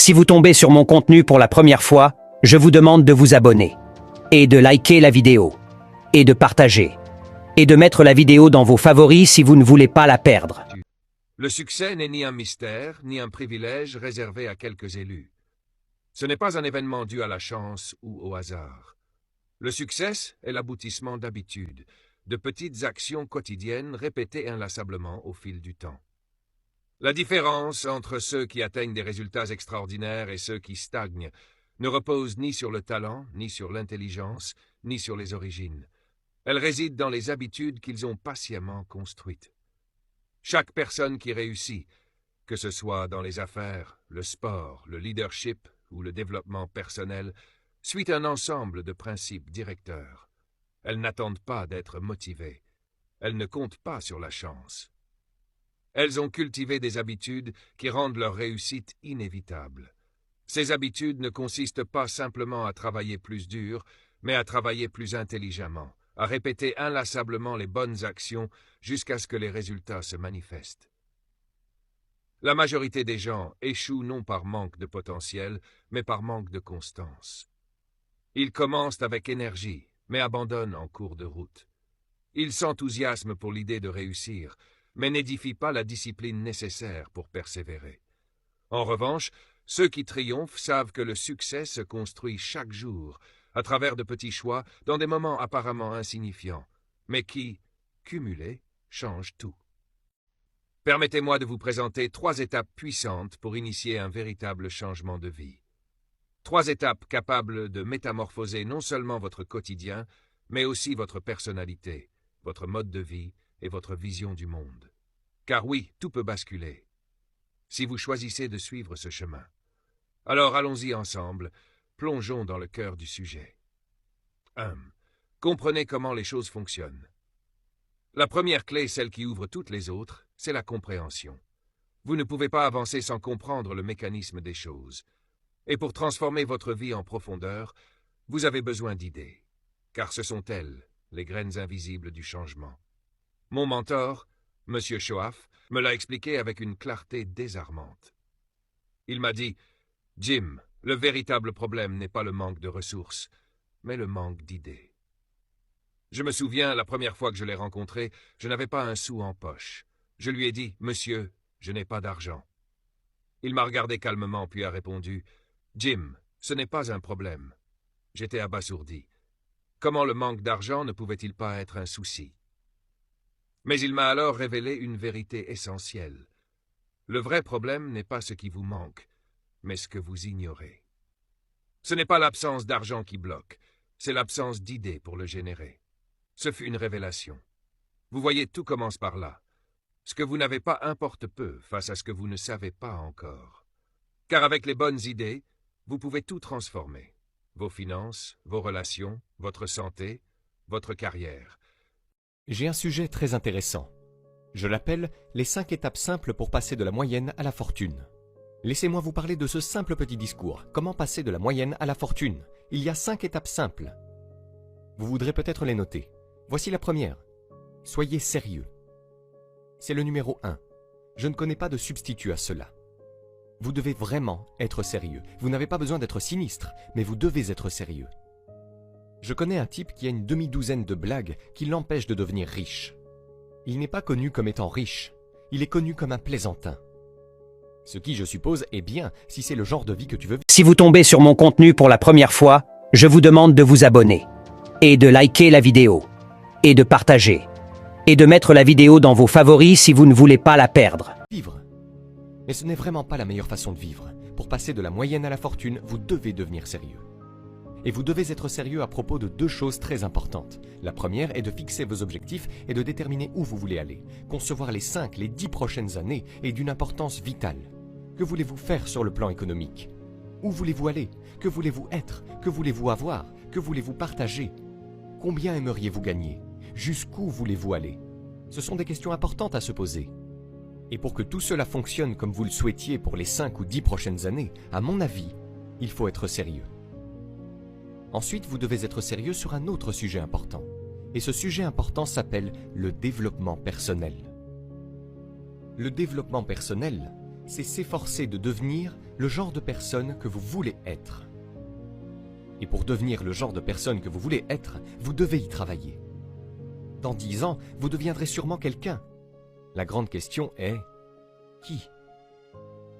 Si vous tombez sur mon contenu pour la première fois, je vous demande de vous abonner, et de liker la vidéo, et de partager, et de mettre la vidéo dans vos favoris si vous ne voulez pas la perdre. Le succès n'est ni un mystère, ni un privilège réservé à quelques élus. Ce n'est pas un événement dû à la chance ou au hasard. Le succès est l'aboutissement d'habitudes, de petites actions quotidiennes répétées inlassablement au fil du temps. La différence entre ceux qui atteignent des résultats extraordinaires et ceux qui stagnent ne repose ni sur le talent, ni sur l'intelligence, ni sur les origines. Elle réside dans les habitudes qu'ils ont patiemment construites. Chaque personne qui réussit, que ce soit dans les affaires, le sport, le leadership ou le développement personnel, suit un ensemble de principes directeurs. Elles n'attendent pas d'être motivées. Elles ne comptent pas sur la chance. Elles ont cultivé des habitudes qui rendent leur réussite inévitable. Ces habitudes ne consistent pas simplement à travailler plus dur, mais à travailler plus intelligemment, à répéter inlassablement les bonnes actions jusqu'à ce que les résultats se manifestent. La majorité des gens échouent non par manque de potentiel, mais par manque de constance. Ils commencent avec énergie, mais abandonnent en cours de route. Ils s'enthousiasment pour l'idée de réussir, mais n'édifient pas la discipline nécessaire pour persévérer. En revanche, ceux qui triomphent savent que le succès se construit chaque jour, à travers de petits choix, dans des moments apparemment insignifiants, mais qui, cumulés, changent tout. Permettez-moi de vous présenter 3 étapes puissantes pour initier un véritable changement de vie. 3 étapes capables de métamorphoser non seulement votre quotidien, mais aussi votre personnalité, votre mode de vie et votre vision du monde. Car oui, tout peut basculer, si vous choisissez de suivre ce chemin. Alors allons-y ensemble, plongeons dans le cœur du sujet. 1. Comprenez comment les choses fonctionnent. La première clé, celle qui ouvre toutes les autres, c'est la compréhension. Vous ne pouvez pas avancer sans comprendre le mécanisme des choses. Et pour transformer votre vie en profondeur, vous avez besoin d'idées, car ce sont elles, les graines invisibles du changement. Mon mentor, M. Choaf, me l'a expliqué avec une clarté désarmante. Il m'a dit « Jim, le véritable problème n'est pas le manque de ressources, mais le manque d'idées. » Je me souviens, la première fois que je l'ai rencontré, je n'avais pas un sou en poche. Je lui ai dit « Monsieur, je n'ai pas d'argent. » Il m'a regardé calmement puis a répondu « Jim, ce n'est pas un problème. » J'étais abasourdi. Comment le manque d'argent ne pouvait-il pas être un souci? Mais il m'a alors révélé une vérité essentielle. Le vrai problème n'est pas ce qui vous manque, mais ce que vous ignorez. Ce n'est pas l'absence d'argent qui bloque, c'est l'absence d'idées pour le générer. Ce fut une révélation. Vous voyez, tout commence par là. Ce que vous n'avez pas importe peu face à ce que vous ne savez pas encore. Car avec les bonnes idées, vous pouvez tout transformer. Vos finances, vos relations, votre santé, votre carrière. J'ai un sujet très intéressant. Je l'appelle « Les 5 étapes simples pour passer de la moyenne à la fortune ». Laissez-moi vous parler de ce simple petit discours. Comment passer de la moyenne à la fortune? Il y a 5 étapes simples. Vous voudrez peut-être les noter. Voici la première. Soyez sérieux. C'est le numéro 1. Je ne connais pas de substitut à cela. Vous devez vraiment être sérieux. Vous n'avez pas besoin d'être sinistre, mais vous devez être sérieux. Je connais un type qui a une demi-douzaine de blagues qui l'empêchent de devenir riche. Il n'est pas connu comme étant riche, il est connu comme un plaisantin. Ce qui, je suppose, est bien si c'est le genre de vie que tu veux vivre. Si vous tombez sur mon contenu pour la première fois, je vous demande de vous abonner, et de liker la vidéo, et de partager, et de mettre la vidéo dans vos favoris si vous ne voulez pas la perdre. Mais ce n'est vraiment pas la meilleure façon de vivre. Pour passer de la moyenne à la fortune, vous devez devenir sérieux. Et vous devez être sérieux à propos de 2 choses très importantes. La première est de fixer vos objectifs et de déterminer où vous voulez aller. Concevoir les 5, les 10 prochaines années est d'une importance vitale. Que voulez-vous faire sur le plan économique? Où voulez-vous aller? Que voulez-vous être? Que voulez-vous avoir? Que voulez-vous partager? Combien aimeriez-vous gagner? Jusqu'où voulez-vous aller? Ce sont des questions importantes à se poser. Et pour que tout cela fonctionne comme vous le souhaitiez pour les 5 ou 10 prochaines années, à mon avis, il faut être sérieux. Ensuite, vous devez être sérieux sur un autre sujet important. Et ce sujet important s'appelle le développement personnel. Le développement personnel, c'est s'efforcer de devenir le genre de personne que vous voulez être. Et pour devenir le genre de personne que vous voulez être, vous devez y travailler. Dans 10 ans, vous deviendrez sûrement quelqu'un. La grande question est, qui?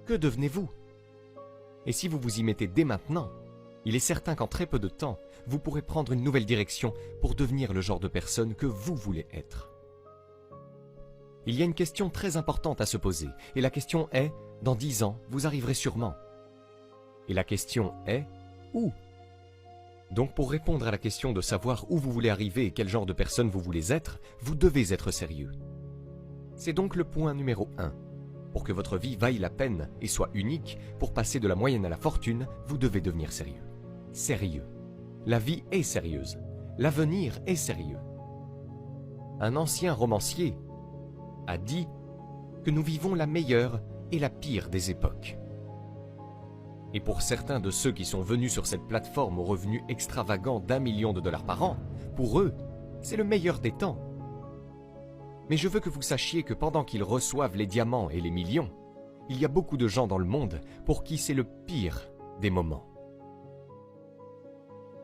Que devenez-vous? Et si vous vous y mettez dès maintenant, il est certain qu'en très peu de temps, vous pourrez prendre une nouvelle direction pour devenir le genre de personne que vous voulez être. Il y a une question très importante à se poser, et la question est, dans 10 ans, vous arriverez sûrement. Et la question est, où? Donc pour répondre à la question de savoir où vous voulez arriver et quel genre de personne vous voulez être, vous devez être sérieux. C'est donc le point numéro 1. Pour que votre vie vaille la peine et soit unique, pour passer de la moyenne à la fortune, vous devez devenir sérieux. Sérieux. La vie est sérieuse. L'avenir est sérieux. Un ancien romancier a dit que nous vivons la meilleure et la pire des époques. Et pour certains de ceux qui sont venus sur cette plateforme aux revenus extravagants d'1 million de dollars par an, pour eux, c'est le meilleur des temps. Mais je veux que vous sachiez que pendant qu'ils reçoivent les diamants et les millions, il y a beaucoup de gens dans le monde pour qui c'est le pire des moments.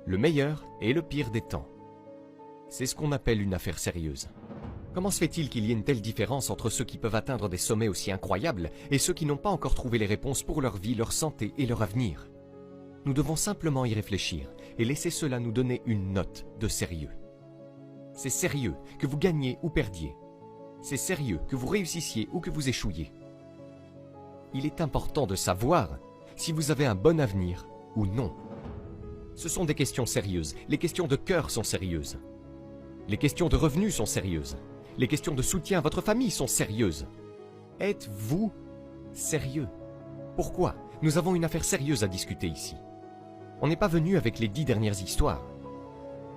Le meilleur et le pire des temps. C'est ce qu'on appelle une affaire sérieuse. Comment se fait-il qu'il y ait une telle différence entre ceux qui peuvent atteindre des sommets aussi incroyables et ceux qui n'ont pas encore trouvé les réponses pour leur vie, leur santé et leur avenir? Nous devons simplement y réfléchir et laisser cela nous donner une note de sérieux. C'est sérieux que vous gagniez ou perdiez. C'est sérieux que vous réussissiez ou que vous échouiez. Il est important de savoir si vous avez un bon avenir ou non. Ce sont des questions sérieuses. Les questions de cœur sont sérieuses. Les questions de revenus sont sérieuses. Les questions de soutien à votre famille sont sérieuses. Êtes-vous sérieux? Pourquoi? Nous avons une affaire sérieuse à discuter ici. On n'est pas venu avec les 10 dernières histoires.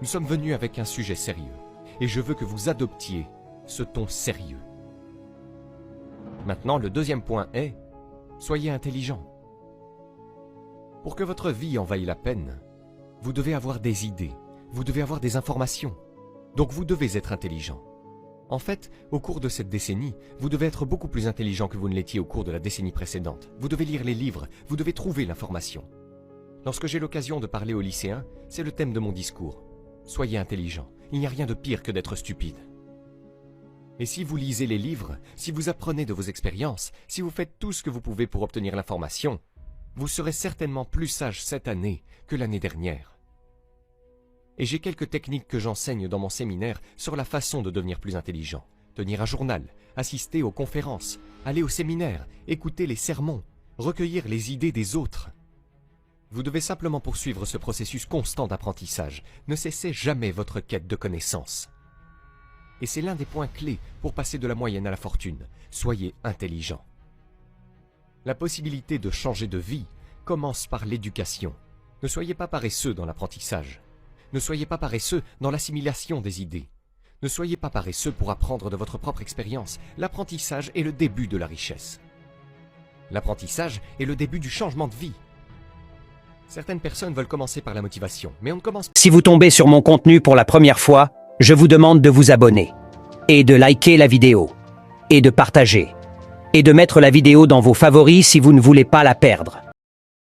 Nous sommes venus avec un sujet sérieux. Et je veux que vous adoptiez ce ton sérieux. Maintenant, le deuxième point est, soyez intelligent. Pour que votre vie en vaille la peine, vous devez avoir des idées, vous devez avoir des informations. Donc vous devez être intelligent. En fait, au cours de cette décennie, vous devez être beaucoup plus intelligent que vous ne l'étiez au cours de la décennie précédente. Vous devez lire les livres, vous devez trouver l'information. Lorsque j'ai l'occasion de parler aux lycéens, c'est le thème de mon discours. Soyez intelligent. Il n'y a rien de pire que d'être stupide. Et si vous lisez les livres, si vous apprenez de vos expériences, si vous faites tout ce que vous pouvez pour obtenir l'information, vous serez certainement plus sage cette année que l'année dernière. Et j'ai quelques techniques que j'enseigne dans mon séminaire sur la façon de devenir plus intelligent. Tenir un journal, assister aux conférences, aller au séminaire, écouter les sermons, recueillir les idées des autres. Vous devez simplement poursuivre ce processus constant d'apprentissage. Ne cessez jamais votre quête de connaissances. Et c'est l'un des points clés pour passer de la moyenne à la fortune. Soyez intelligent. La possibilité de changer de vie commence par l'éducation. Ne soyez pas paresseux dans l'apprentissage. Ne soyez pas paresseux dans l'assimilation des idées. Ne soyez pas paresseux pour apprendre de votre propre expérience. L'apprentissage est le début de la richesse. L'apprentissage est le début du changement de vie. Certaines personnes veulent commencer par la motivation, mais on ne commence pas. Si vous tombez sur mon contenu pour la première fois, je vous demande de vous abonner, et de liker la vidéo, et de partager, et de mettre la vidéo dans vos favoris si vous ne voulez pas la perdre.